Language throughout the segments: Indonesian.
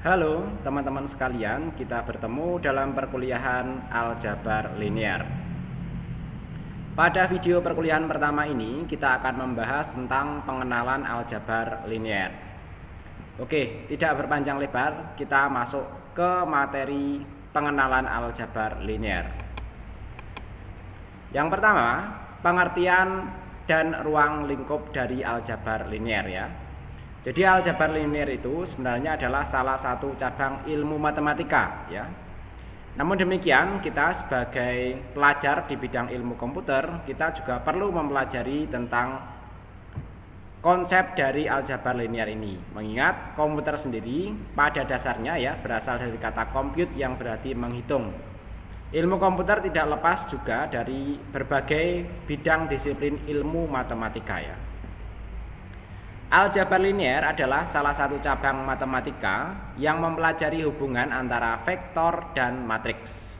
Halo teman-teman sekalian, kita bertemu dalam perkuliahan aljabar linear. Pada video perkuliahan pertama ini, kita akan membahas tentang pengenalan aljabar linear. Oke, tidak berpanjang lebar, kita masuk ke materi pengenalan aljabar linear. Yang pertama, pengertian dan ruang lingkup dari aljabar linear ya. Jadi aljabar linear itu sebenarnya adalah salah satu cabang ilmu matematika ya. Namun demikian, kita sebagai pelajar di bidang ilmu komputer, kita juga perlu mempelajari tentang konsep dari aljabar linear ini. Mengingat komputer sendiri pada dasarnya ya berasal dari kata compute yang berarti menghitung. Ilmu komputer tidak lepas juga dari berbagai bidang disiplin ilmu matematika ya. Aljabar linear adalah salah satu cabang matematika yang mempelajari hubungan antara vektor dan matriks.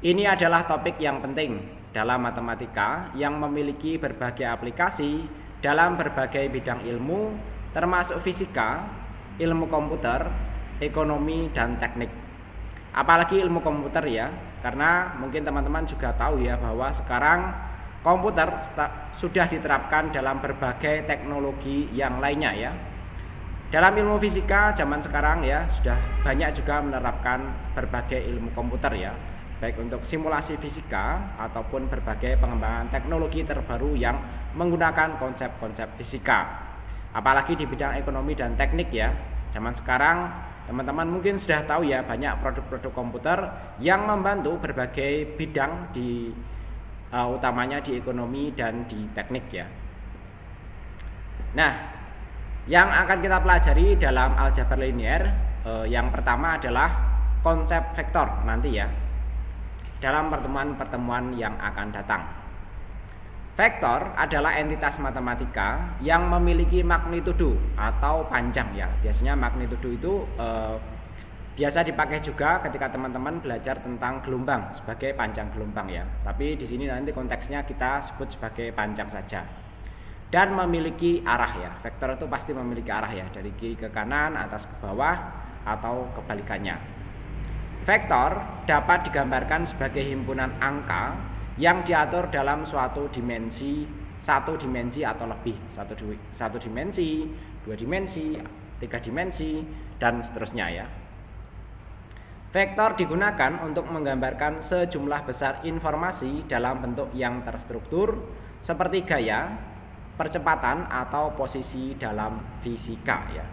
Ini adalah topik yang penting dalam matematika yang memiliki berbagai aplikasi dalam berbagai bidang ilmu, termasuk fisika, ilmu komputer, ekonomi, dan teknik. Apalagi ilmu komputer ya, karena mungkin teman-teman juga tahu ya bahwa sekarang komputer sudah diterapkan dalam berbagai teknologi yang lainnya ya. Dalam ilmu fisika zaman sekarang ya sudah banyak juga menerapkan berbagai ilmu komputer ya, baik untuk simulasi fisika ataupun berbagai pengembangan teknologi terbaru yang menggunakan konsep-konsep fisika. Apalagi di bidang ekonomi dan teknik ya. Zaman sekarang teman-teman mungkin sudah tahu ya banyak produk-produk komputer yang membantu berbagai bidang di utamanya di ekonomi dan di teknik ya. Nah, yang akan kita pelajari dalam aljabar linear yang pertama adalah konsep vektor nanti ya, dalam pertemuan-pertemuan yang akan datang. Vektor adalah entitas matematika yang memiliki magnitudo atau panjang ya. Biasanya magnitudo itu biasa dipakai juga ketika teman-teman belajar tentang gelombang sebagai panjang gelombang ya. Tapi di sini nanti konteksnya kita sebut sebagai panjang saja. Dan memiliki arah ya. Vektor itu pasti memiliki arah ya, dari kiri ke kanan, atas ke bawah, atau kebalikannya. Vektor dapat digambarkan sebagai himpunan angka yang diatur dalam suatu dimensi, satu dimensi atau lebih, satu dimensi, dua dimensi, tiga dimensi, dan seterusnya ya. Vektor digunakan untuk menggambarkan sejumlah besar informasi dalam bentuk yang terstruktur seperti gaya, percepatan, atau posisi dalam fisika ya.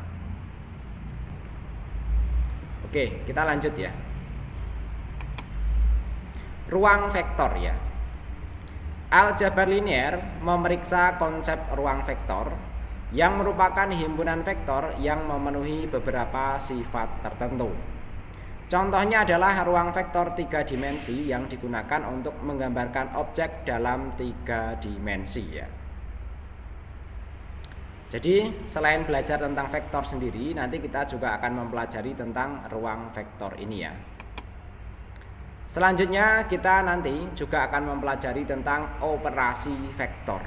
Oke, kita lanjut ya. Ruang vektor ya. Aljabar linear memeriksa konsep ruang vektor yang merupakan himpunan vektor yang memenuhi beberapa sifat tertentu. Contohnya adalah ruang vektor 3 dimensi yang digunakan untuk menggambarkan objek dalam 3 dimensi ya. Jadi selain belajar tentang vektor sendiri, nanti kita juga akan mempelajari tentang ruang vektor ini ya. Selanjutnya kita nanti juga akan mempelajari tentang operasi vektor.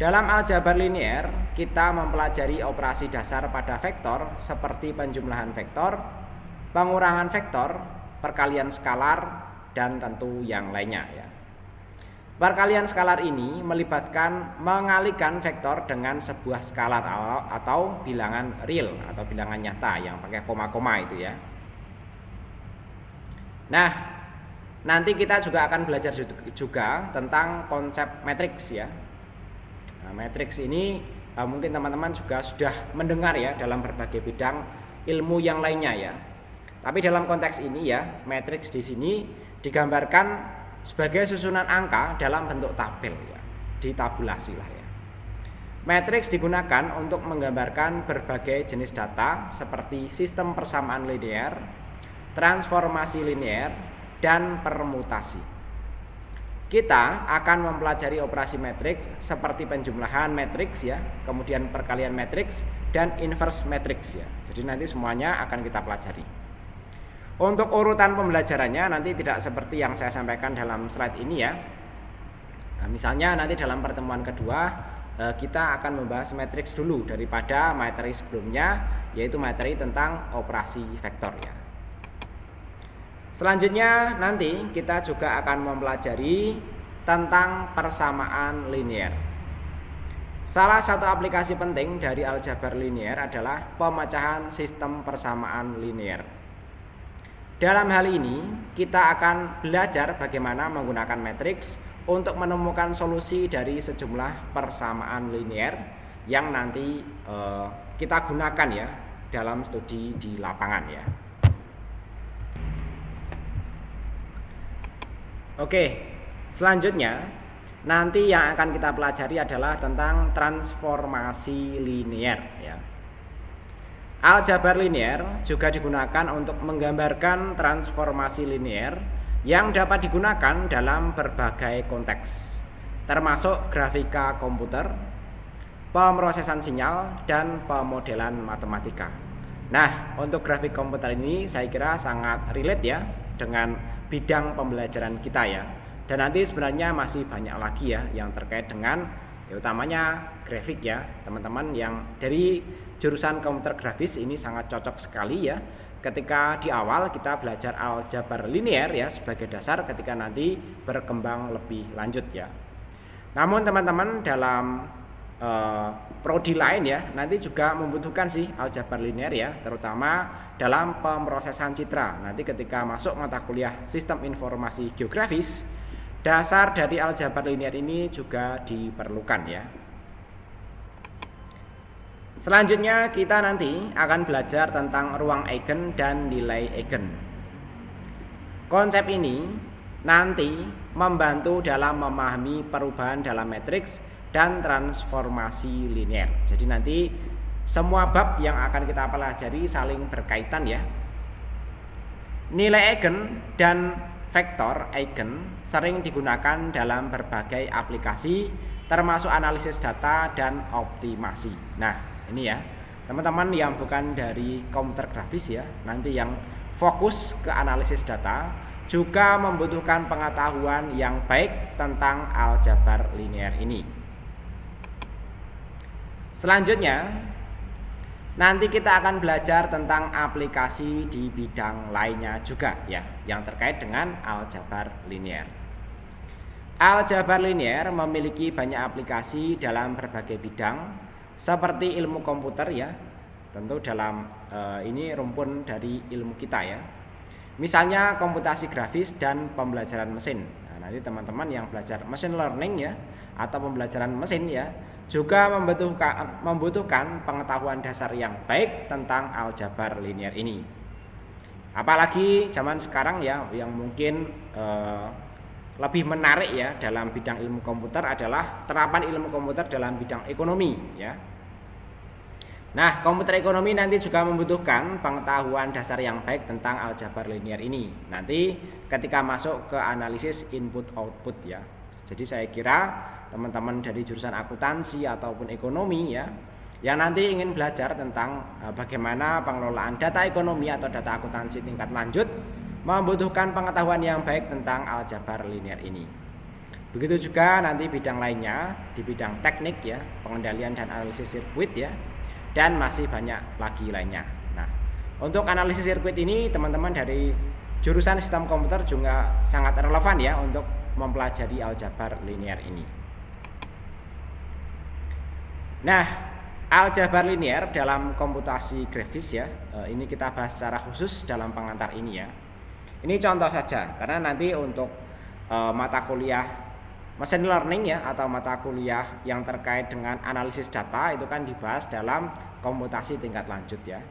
Dalam aljabar linear, kita mempelajari operasi dasar pada vektor seperti penjumlahan vektor, pengurangan vektor, perkalian skalar, dan tentu yang lainnya ya. Perkalian skalar ini melibatkan mengalihkan vektor dengan sebuah skalar atau bilangan real atau bilangan nyata yang pakai koma-koma itu ya. Nah, nanti kita juga akan belajar juga tentang konsep matriks ya. Nah, matriks ini mungkin teman-teman juga sudah mendengar ya dalam berbagai bidang ilmu yang lainnya ya. Tapi dalam konteks ini ya, matriks di sini digambarkan sebagai susunan angka dalam bentuk tabel ya, ditabulasi lah ya. Matriks digunakan untuk menggambarkan berbagai jenis data seperti sistem persamaan linear, transformasi linear, dan permutasi. Kita akan mempelajari operasi matriks seperti penjumlahan matriks ya, kemudian perkalian matriks, dan inverse matriks ya. Jadi nanti semuanya akan kita pelajari. Untuk urutan pembelajarannya nanti tidak seperti yang saya sampaikan dalam slide ini ya. Nah, misalnya nanti dalam pertemuan kedua kita akan membahas matriks dulu daripada materi sebelumnya. yaitu materi tentang operasi vektor ya. Selanjutnya nanti kita juga akan mempelajari tentang persamaan linear. Salah satu aplikasi penting dari aljabar linear adalah pemecahan sistem persamaan linear. Dalam hal ini, kita akan belajar bagaimana menggunakan matriks untuk menemukan solusi dari sejumlah persamaan linear yang nanti kita gunakan ya dalam studi di lapangan ya. Oke, selanjutnya nanti yang akan kita pelajari adalah tentang transformasi linear ya. Aljabar linear juga digunakan untuk menggambarkan transformasi linear yang dapat digunakan dalam berbagai konteks, termasuk grafika komputer, pemrosesan sinyal, dan pemodelan matematika. Nah, untuk grafik komputer ini saya kira sangat relate ya dengan bidang pembelajaran kita ya. Dan nanti sebenarnya masih banyak lagi ya yang terkait dengan utamanya grafik ya. Teman-teman yang dari jurusan komputer grafis ini sangat cocok sekali ya ketika di awal kita belajar aljabar linear ya sebagai dasar ketika nanti berkembang lebih lanjut ya. Namun teman-teman dalam prodi lain ya nanti juga membutuhkan sih aljabar linear ya, terutama dalam pemrosesan citra. Nanti ketika masuk mata kuliah sistem informasi geografis, dasar dari aljabar linear ini juga diperlukan ya. Selanjutnya kita nanti akan belajar tentang ruang eigen dan nilai eigen. Konsep ini nanti membantu dalam memahami perubahan dalam matriks dan transformasi linear. Jadi nanti semua bab yang akan kita pelajari saling berkaitan ya. Nilai eigen dan vektor eigen sering digunakan dalam berbagai aplikasi termasuk analisis data dan optimasi. Nah, ini ya. Teman-teman yang bukan dari komputer grafis ya, nanti yang fokus ke analisis data juga membutuhkan pengetahuan yang baik tentang aljabar linear ini. Selanjutnya, nanti kita akan belajar tentang aplikasi di bidang lainnya juga ya, yang terkait dengan aljabar linear. Aljabar linear memiliki banyak aplikasi dalam berbagai bidang, seperti ilmu komputer ya, tentu dalam ini rumpun dari ilmu kita ya. Misalnya komputasi grafis dan pembelajaran mesin. Nah, nanti teman-teman yang belajar machine learning ya, atau pembelajaran mesin ya, juga membutuhkan pengetahuan dasar yang baik tentang aljabar linear ini. Apalagi zaman sekarang ya yang mungkin lebih menarik ya dalam bidang ilmu komputer adalah terapan ilmu komputer dalam bidang ekonomi ya. Nah, komputer ekonomi nanti juga membutuhkan pengetahuan dasar yang baik tentang aljabar linear ini. Nanti ketika masuk ke analisis input output ya. Jadi saya kira teman-teman dari jurusan akuntansi ataupun ekonomi ya yang nanti ingin belajar tentang bagaimana pengelolaan data ekonomi atau data akuntansi tingkat lanjut membutuhkan pengetahuan yang baik tentang aljabar linear ini. Begitu juga nanti bidang lainnya di bidang teknik ya, pengendalian dan analisis sirkuit ya, dan masih banyak lagi lainnya. Nah, untuk analisis sirkuit ini teman-teman dari jurusan sistem komputer juga sangat relevan ya untuk mempelajari aljabar linear ini. Nah, aljabar linear dalam komputasi grafis ya, ini kita bahas secara khusus dalam pengantar ini ya. Ini contoh saja, karena nanti untuk mata kuliah machine learning ya, atau mata kuliah yang terkait dengan analisis data itu kan dibahas dalam komputasi tingkat lanjut ya.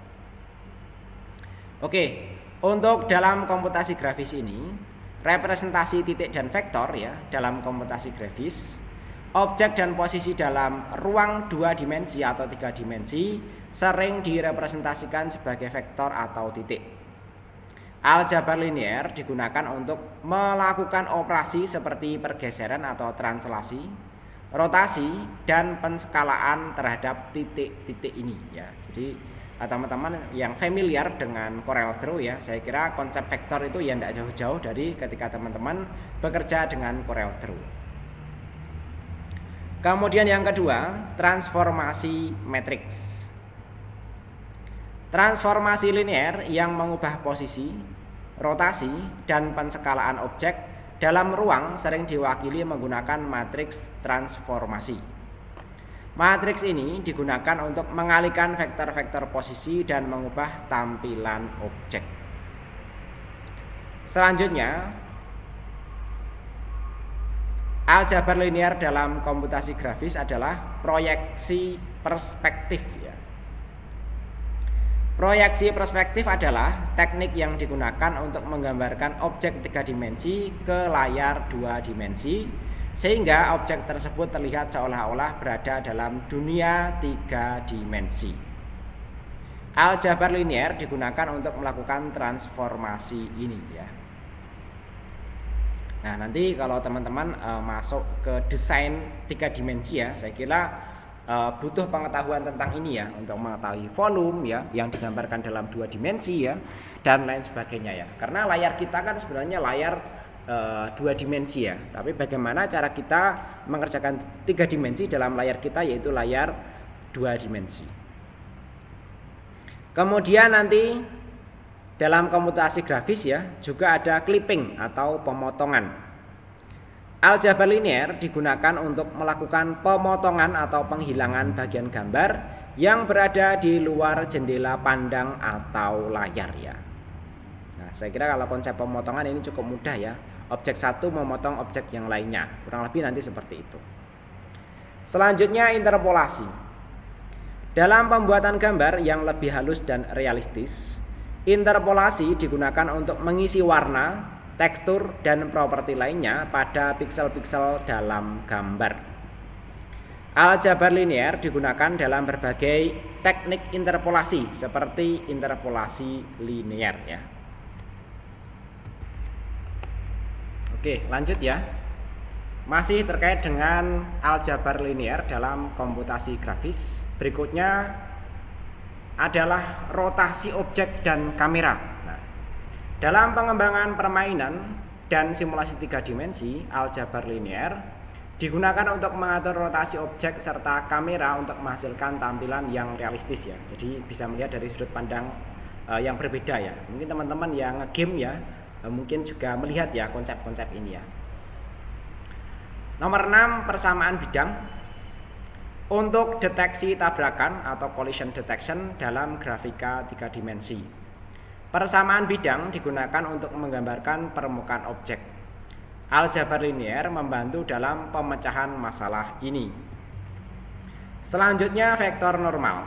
Oke, untuk dalam komputasi grafis ini, representasi titik dan vektor ya dalam komputasi grafis, objek dan posisi dalam ruang 2 dimensi atau 3 dimensi sering direpresentasikan sebagai vektor atau titik. Aljabar linear digunakan untuk melakukan operasi seperti pergeseran atau translasi, rotasi, dan penskalaan terhadap titik-titik ini ya. Jadi teman-teman yang familiar dengan CorelDRAW ya, saya kira konsep vektor itu ya tidak jauh-jauh dari ketika teman-teman bekerja dengan CorelDRAW. Kemudian yang kedua, transformasi matriks. Transformasi linear yang mengubah posisi, rotasi, dan penskalaan objek dalam ruang sering diwakili menggunakan matriks transformasi. Matriks ini digunakan untuk mengalihkan vektor-vektor posisi dan mengubah tampilan objek. Selanjutnya, aljabar linear dalam komputasi grafis adalah proyeksi perspektif ya. Proyeksi perspektif adalah teknik yang digunakan untuk menggambarkan objek 3 dimensi ke layar 2 dimensi sehingga objek tersebut terlihat seolah-olah berada dalam dunia 3 dimensi. Aljabar linear digunakan untuk melakukan transformasi ini ya. Nah, nanti kalau teman-teman masuk ke desain 3 dimensi ya, saya kira butuh pengetahuan tentang ini ya, untuk mengetahui volume ya yang digambarkan dalam 2 dimensi ya, dan lain sebagainya ya. Karena layar kita kan sebenarnya layar 2 dimensi ya, tapi bagaimana cara kita mengerjakan 3 dimensi dalam layar kita, yaitu layar 2 dimensi. Kemudian nanti dalam komputasi grafis ya juga ada clipping atau pemotongan. Aljabar linear digunakan untuk melakukan pemotongan atau penghilangan bagian gambar yang berada di luar jendela pandang atau layar ya. Nah, saya kira kalau konsep pemotongan ini cukup mudah ya. Objek satu memotong objek yang lainnya, kurang lebih nanti seperti itu. Selanjutnya interpolasi. Dalam pembuatan gambar yang lebih halus dan realistis, interpolasi digunakan untuk mengisi warna, tekstur, dan properti lainnya pada piksel-piksel dalam gambar. Aljabar linear digunakan dalam berbagai teknik interpolasi seperti interpolasi linear ya. Oke, lanjut ya. Masih terkait dengan aljabar linear dalam komputasi grafis, berikutnya adalah rotasi objek dan kamera. Dalam pengembangan permainan dan simulasi 3 dimensi, aljabar linear digunakan untuk mengatur rotasi objek serta kamera untuk menghasilkan tampilan yang realistis ya. Jadi bisa melihat dari sudut pandang yang berbeda ya. Mungkin teman-teman yang nge-game ya, mungkin juga melihat ya konsep-konsep ini ya. Nomor 6, persamaan bidang. Untuk deteksi tabrakan atau collision detection dalam grafika 3 dimensi. Persamaan bidang digunakan untuk menggambarkan permukaan objek. Aljabar linear membantu dalam pemecahan masalah ini. Selanjutnya vektor normal.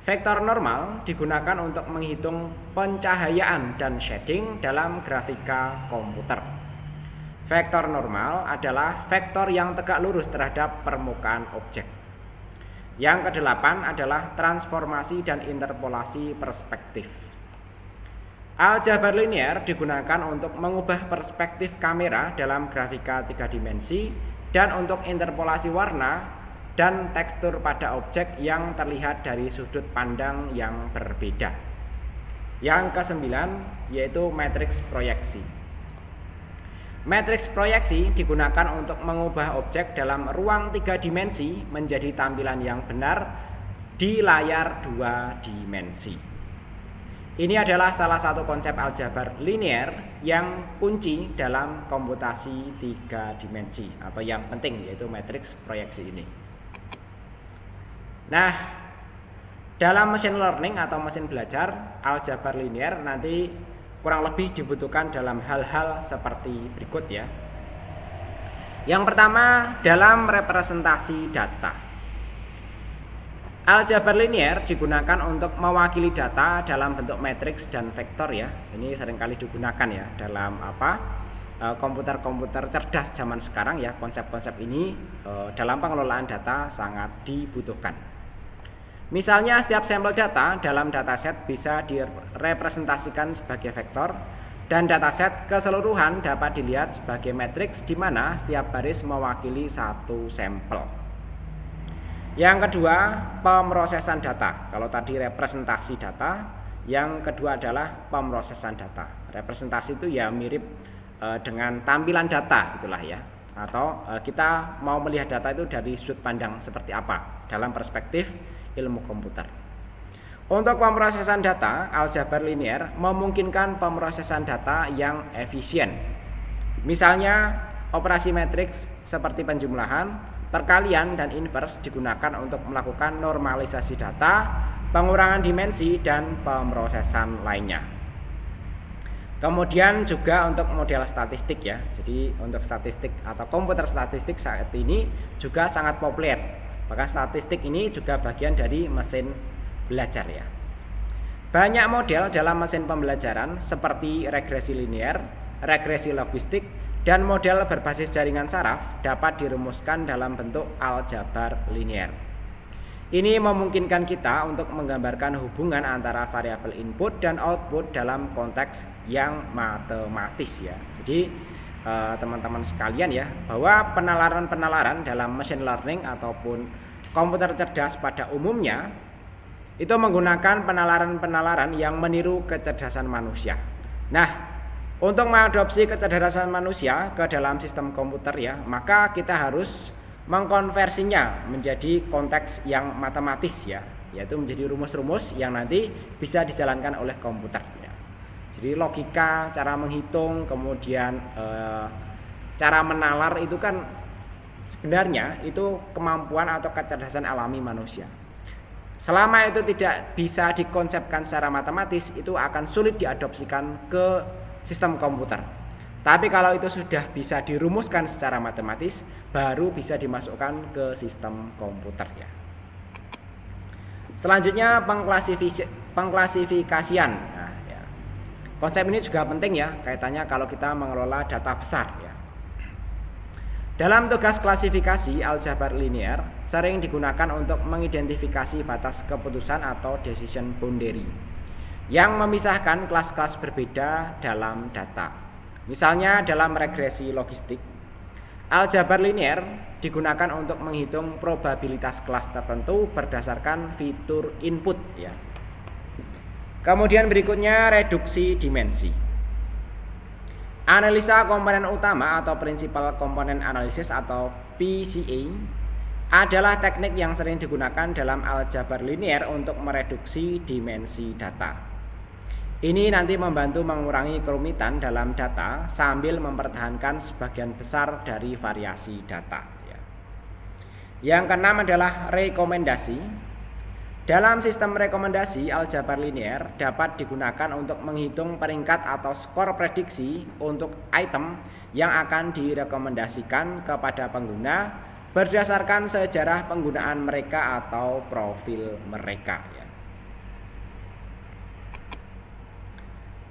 Vektor normal digunakan untuk menghitung pencahayaan dan shading dalam grafika komputer. Vektor normal adalah vektor yang tegak lurus terhadap permukaan objek. Yang kedelapan adalah transformasi dan interpolasi perspektif. Aljabar linear digunakan untuk mengubah perspektif kamera dalam grafika 3 dimensi dan untuk interpolasi warna dan tekstur pada objek yang terlihat dari sudut pandang yang berbeda. Yang kesembilan yaitu matriks proyeksi. Matriks proyeksi digunakan untuk mengubah objek dalam ruang 3 dimensi menjadi tampilan yang benar di layar 2 dimensi. Ini adalah salah satu konsep aljabar linear yang kunci dalam komputasi 3 dimensi atau yang penting, yaitu matriks proyeksi ini. Nah, dalam machine learning atau mesin belajar, aljabar linear nanti kurang lebih dibutuhkan dalam hal-hal seperti berikut ya. Yang pertama, dalam representasi data. Aljabar linear digunakan untuk mewakili data dalam bentuk matriks dan vektor ya. Ini seringkali digunakan ya dalam komputer-komputer cerdas zaman sekarang ya. Konsep-konsep ini dalam pengelolaan data sangat dibutuhkan. Misalnya setiap sampel data dalam dataset bisa direpresentasikan sebagai vektor dan dataset keseluruhan dapat dilihat sebagai matriks di mana setiap baris mewakili satu sampel. Yang kedua, pemrosesan data. Kalau tadi representasi data, yang kedua adalah pemrosesan data. Representasi itu ya mirip dengan tampilan data gitulah ya. Atau kita mau melihat data itu dari sudut pandang seperti apa dalam perspektif ilmu komputer. Untuk pemrosesan data, aljabar linear memungkinkan pemrosesan data yang efisien. Misalnya, operasi matriks seperti penjumlahan, perkalian, dan inverse digunakan untuk melakukan normalisasi data, pengurangan dimensi, dan pemrosesan lainnya. Kemudian juga untuk model statistik ya. Jadi untuk statistik atau komputer statistik saat ini juga sangat populer. Maka statistik ini juga bagian dari mesin belajar ya. Banyak model dalam mesin pembelajaran seperti regresi linear, regresi logistik, dan model berbasis jaringan saraf dapat dirumuskan dalam bentuk aljabar linear. Ini memungkinkan kita untuk menggambarkan hubungan antara variabel input dan output dalam konteks yang matematis ya. Jadi teman-teman sekalian ya, bahwa penalaran-penalaran dalam machine learning ataupun komputer cerdas pada umumnya itu menggunakan penalaran-penalaran yang meniru kecerdasan manusia. Nah, untuk mengadopsi kecerdasan manusia ke dalam sistem komputer ya, maka kita harus mengkonversinya menjadi konteks yang matematis ya, yaitu menjadi rumus-rumus yang nanti bisa dijalankan oleh komputer ya. Jadi logika, cara menghitung, kemudian cara menalar itu kan sebenarnya itu kemampuan atau kecerdasan alami manusia. Selama itu tidak bisa dikonsepkan secara matematis, itu akan sulit diadopsikan ke sistem komputer. Tapi kalau itu sudah bisa dirumuskan secara matematis, baru bisa dimasukkan ke sistem komputer ya. Selanjutnya pengklasifikasian. Nah, ya. Konsep ini juga penting ya, kaitannya kalau kita mengelola data besar ya. Dalam tugas klasifikasi, aljabar linear sering digunakan untuk mengidentifikasi batas keputusan atau decision boundary yang memisahkan kelas-kelas berbeda dalam data. Misalnya dalam regresi logistik, aljabar linear digunakan untuk menghitung probabilitas kelas tertentu berdasarkan fitur input ya. Kemudian berikutnya reduksi dimensi. Analisa komponen utama atau Principal Component Analysis atau PCA adalah teknik yang sering digunakan dalam aljabar linear untuk mereduksi dimensi data. Ini nanti membantu mengurangi kerumitan dalam data sambil mempertahankan sebagian besar dari variasi data. Yang keenam adalah rekomendasi. Dalam sistem rekomendasi, aljabar linear dapat digunakan untuk menghitung peringkat atau skor prediksi untuk item yang akan direkomendasikan kepada pengguna berdasarkan sejarah penggunaan mereka atau profil mereka.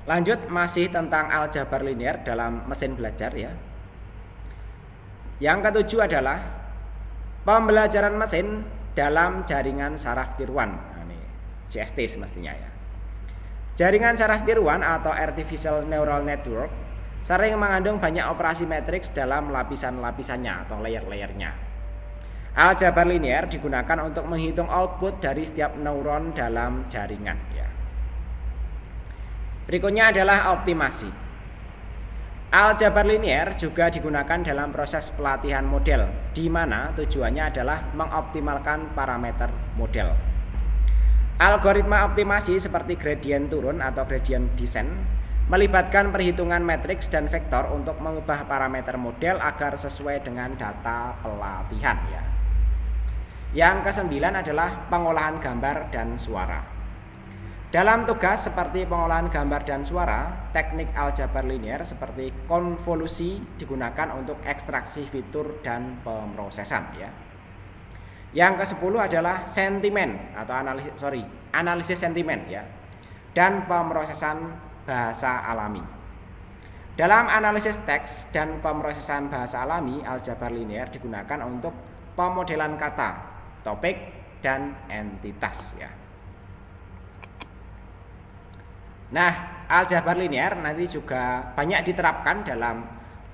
Lanjut, masih tentang aljabar linear dalam mesin belajar ya. Yang ketujuh adalah pembelajaran mesin dalam jaringan saraf tiruan. Nah, ini CST semestinya ya. Jaringan saraf tiruan atau Artificial Neural Network sering mengandung banyak operasi matriks dalam lapisan-lapisannya atau layer-layernya. Aljabar linear digunakan untuk menghitung output dari setiap neuron dalam jaringan ya. Berikutnya adalah optimasi. Aljabar linear juga digunakan dalam proses pelatihan model, di mana tujuannya adalah mengoptimalkan parameter model. Algoritma optimasi seperti gradient turun atau gradient descent melibatkan perhitungan matriks dan vektor untuk mengubah parameter model agar sesuai dengan data pelatihan ya. Yang kesembilan adalah pengolahan gambar dan suara. Dalam tugas seperti pengolahan gambar dan suara, teknik aljabar linear seperti konvolusi digunakan untuk ekstraksi fitur dan pemrosesan ya. Yang ke-10 adalah sentimen atau analisis sentimen ya, dan pemrosesan bahasa alami. Dalam analisis teks dan pemrosesan bahasa alami, aljabar linear digunakan untuk pemodelan kata, topik, dan entitas ya. Nah, aljabar linear nanti juga banyak diterapkan dalam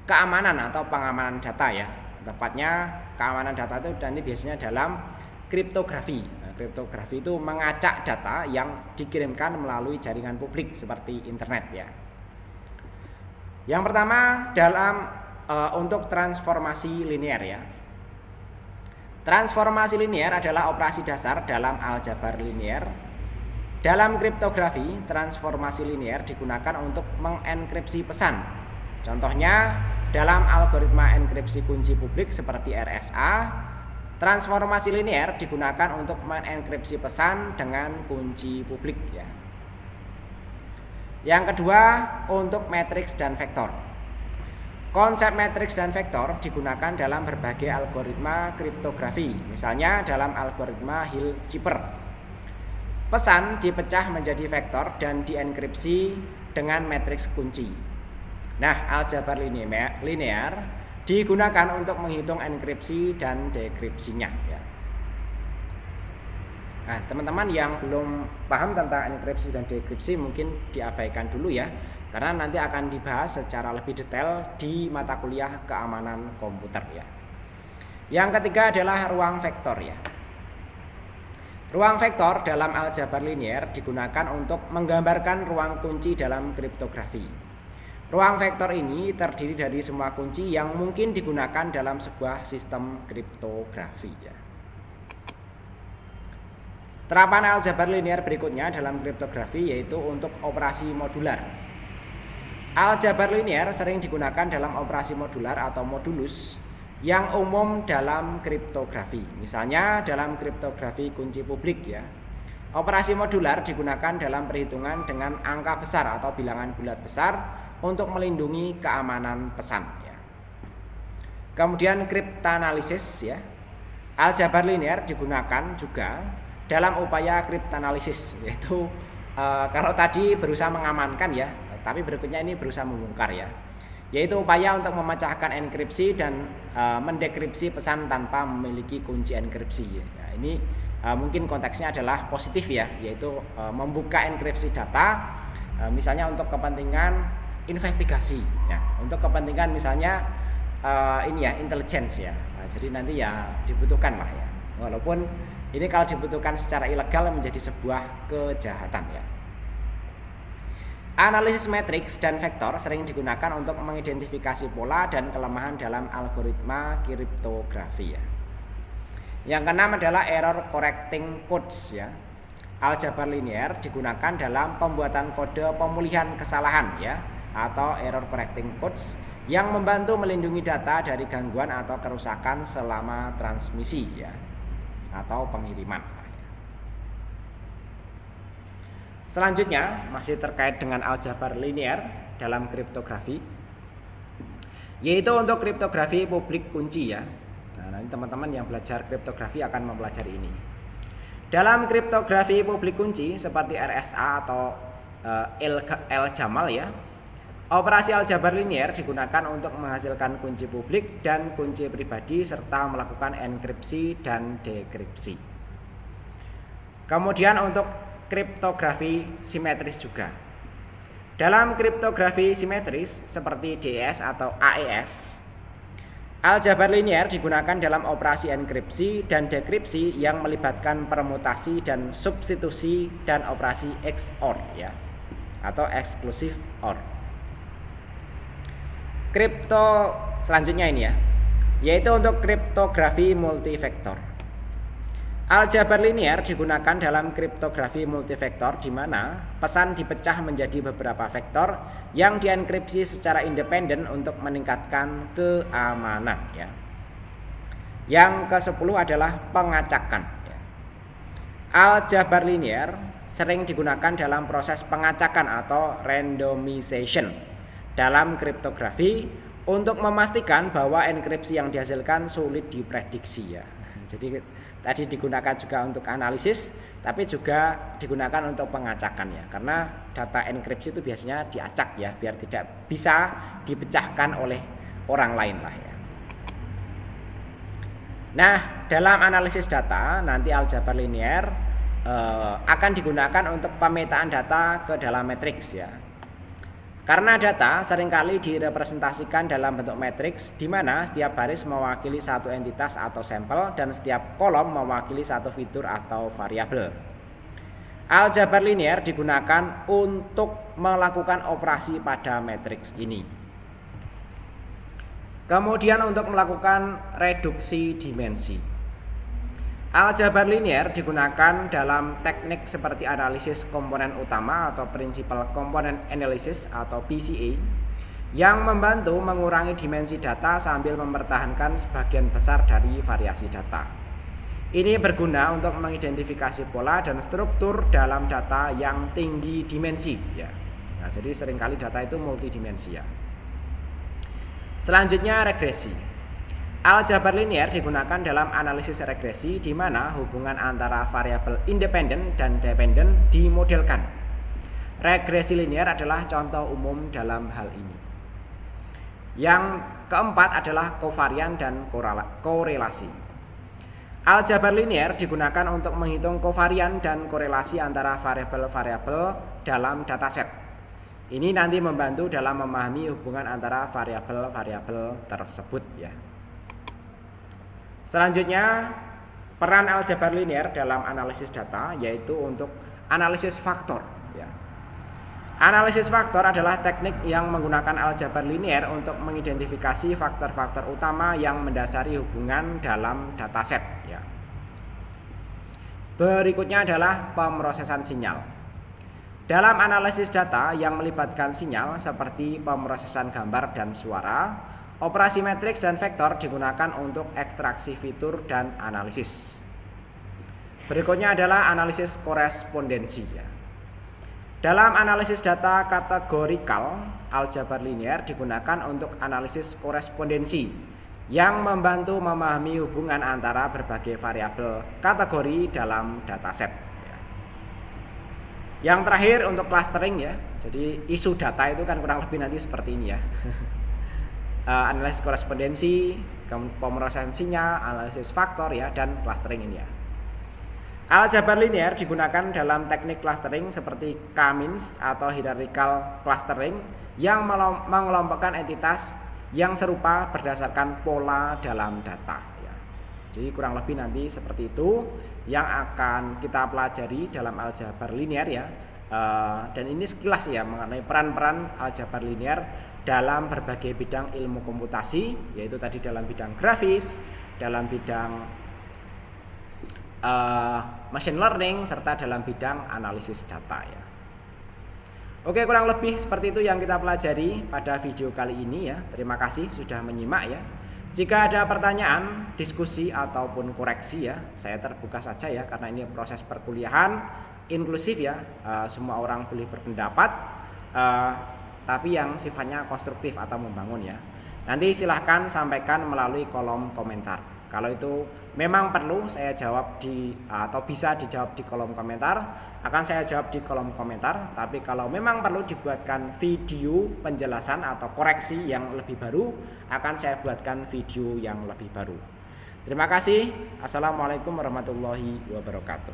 keamanan atau pengamanan data ya. Tepatnya keamanan data itu nanti biasanya dalam kriptografi. Nah, kriptografi itu mengacak data yang dikirimkan melalui jaringan publik seperti internet ya. Yang pertama dalam untuk transformasi linear ya. Transformasi linear adalah operasi dasar dalam aljabar linear Dalam kriptografi, transformasi linear digunakan untuk mengenkripsi pesan. Contohnya, dalam algoritma enkripsi kunci publik seperti RSA, transformasi linear digunakan untuk mengenkripsi pesan dengan kunci publik ya. Yang kedua, untuk matriks dan vektor. Konsep matriks dan vektor digunakan dalam berbagai algoritma kriptografi, misalnya dalam algoritma Hill-Cipher. Pesan dipecah menjadi vektor dan dienkripsi dengan matriks kunci. Nah, aljabar linear digunakan untuk menghitung enkripsi dan dekripsinya ya. Nah, teman-teman yang belum paham tentang enkripsi dan dekripsi mungkin diabaikan dulu ya, karena nanti akan dibahas secara lebih detail di mata kuliah keamanan komputer ya. Yang ketiga adalah ruang vektor ya. Ruang vektor dalam aljabar linear digunakan untuk menggambarkan ruang kunci dalam kriptografi. Ruang vektor ini terdiri dari semua kunci yang mungkin digunakan dalam sebuah sistem kriptografi ya. Terapan aljabar linear berikutnya dalam kriptografi yaitu untuk operasi modular. Aljabar linear sering digunakan dalam operasi modular atau modulus yang umum dalam kriptografi. Misalnya dalam kriptografi kunci publik ya. Operasi modular digunakan dalam perhitungan dengan angka besar atau bilangan bulat besar untuk melindungi keamanan pesan ya. Kemudian kriptanalisis ya. Aljabar linear digunakan juga dalam upaya kriptanalisis, yaitu kalau tadi berusaha mengamankan ya, tapi berikutnya ini berusaha membongkar ya. Yaitu upaya untuk memecahkan enkripsi dan mendekripsi pesan tanpa memiliki kunci enkripsi ya. Ini mungkin konteksnya adalah positif ya, yaitu membuka enkripsi data misalnya untuk kepentingan investigasi ya, untuk kepentingan misalnya ini ya intelligence ya. Jadi nanti ya dibutuhkan lah ya, walaupun ini kalau dibutuhkan secara ilegal menjadi sebuah kejahatan ya. Analisis matriks dan vektor sering digunakan untuk mengidentifikasi pola dan kelemahan dalam algoritma kriptografi ya. Yang keenam adalah error correcting codes ya. Aljabar linear digunakan dalam pembuatan kode pemulihan kesalahan ya, atau error correcting codes yang membantu melindungi data dari gangguan atau kerusakan selama transmisi ya, atau pengiriman. Selanjutnya masih terkait dengan aljabar linear dalam kriptografi, yaitu untuk kriptografi publik kunci ya. Nah, nanti teman-teman yang belajar kriptografi akan mempelajari ini. Dalam kriptografi publik kunci seperti RSA atau El-Jamal ya, operasi aljabar linear digunakan untuk menghasilkan kunci publik dan kunci pribadi serta melakukan enkripsi dan dekripsi. Kemudian untuk kriptografi simetris juga. Dalam kriptografi simetris seperti DES atau AES, aljabar linear digunakan dalam operasi enkripsi dan dekripsi yang melibatkan permutasi dan substitusi dan operasi XOR ya, atau exclusive OR. Kripto selanjutnya ini ya, yaitu untuk kriptografi multivektor. Aljabar linear digunakan dalam kriptografi multivektor di mana pesan dipecah menjadi beberapa vektor yang dienkripsi secara independen untuk meningkatkan keamanan ya. Yang ke-10 adalah pengacakan ya. Aljabar linear sering digunakan dalam proses pengacakan atau randomization dalam kriptografi untuk memastikan bahwa enkripsi yang dihasilkan sulit diprediksi ya. Jadi tadi digunakan juga untuk analisis, tapi juga digunakan untuk pengacakan ya, karena data enkripsi itu biasanya diacak ya, biar tidak bisa dipecahkan oleh orang lain lah ya. Nah, dalam analisis data nanti aljabar linear akan digunakan untuk pemetaan data ke dalam matriks ya. Karena data seringkali direpresentasikan dalam bentuk matriks di mana setiap baris mewakili satu entitas atau sampel dan setiap kolom mewakili satu fitur atau variabel. Aljabar linear digunakan untuk melakukan operasi pada matriks ini. Kemudian untuk melakukan reduksi dimensi. Aljabar linear digunakan dalam teknik seperti analisis komponen utama atau Principal Component Analysis atau PCA yang membantu mengurangi dimensi data sambil mempertahankan sebagian besar dari variasi data. Ini berguna untuk mengidentifikasi pola dan struktur dalam data yang tinggi dimensi ya. Nah, jadi seringkali data itu multidimensi ya. Selanjutnya regresi. Aljabar linear digunakan dalam analisis regresi di mana hubungan antara variabel independen dan dependen dimodelkan. Regresi linear adalah contoh umum dalam hal ini. Yang keempat adalah kovarian dan korelasi. Aljabar linear digunakan untuk menghitung kovarian dan korelasi antara variabel-variabel dalam dataset. Ini nanti membantu dalam memahami hubungan antara variabel-variabel tersebut ya. Selanjutnya, peran aljabar linear dalam analisis data yaitu untuk analisis faktor ya. Analisis faktor adalah teknik yang menggunakan aljabar linear untuk mengidentifikasi faktor-faktor utama yang mendasari hubungan dalam dataset ya. Berikutnya adalah pemrosesan sinyal. Dalam analisis data yang melibatkan sinyal seperti pemrosesan gambar dan suara, operasi matriks dan vektor digunakan untuk ekstraksi fitur dan analisis. Berikutnya adalah analisis korespondensi ya. Dalam analisis data kategorikal, aljabar linear digunakan untuk analisis korespondensi yang membantu memahami hubungan antara berbagai variabel kategori dalam dataset. Yang terakhir untuk clustering ya. Jadi isu data itu kan kurang lebih nanti seperti ini ya. Analisis korespondensi, pemrosesan sinyal, analisis faktor ya, dan clustering ini ya. Aljabar linear digunakan dalam teknik clustering seperti K-means atau hierarchical clustering yang mengelompokkan entitas yang serupa berdasarkan pola dalam data ya. Jadi kurang lebih nanti seperti itu yang akan kita pelajari dalam aljabar linear ya. Dan ini sekilas ya mengenai peran-peran aljabar linear dalam berbagai bidang ilmu komputasi, yaitu tadi dalam bidang grafis, dalam bidang machine learning, serta dalam bidang analisis data ya. Oke, kurang lebih seperti itu yang kita pelajari pada video kali ini ya. Terima kasih sudah menyimak ya. Jika ada pertanyaan, diskusi ataupun koreksi ya, saya terbuka saja ya, karena ini proses perkuliahan inklusif ya. Semua orang boleh berpendapat, tapi yang sifatnya konstruktif atau membangun ya. Nanti silahkan sampaikan melalui kolom komentar. Kalau itu memang perlu saya jawab atau bisa dijawab di kolom komentar, akan saya jawab di kolom komentar. Tapi kalau memang perlu dibuatkan video penjelasan atau koreksi yang lebih baru, akan saya buatkan video yang lebih baru. Terima kasih. Assalamualaikum warahmatullahi wabarakatuh.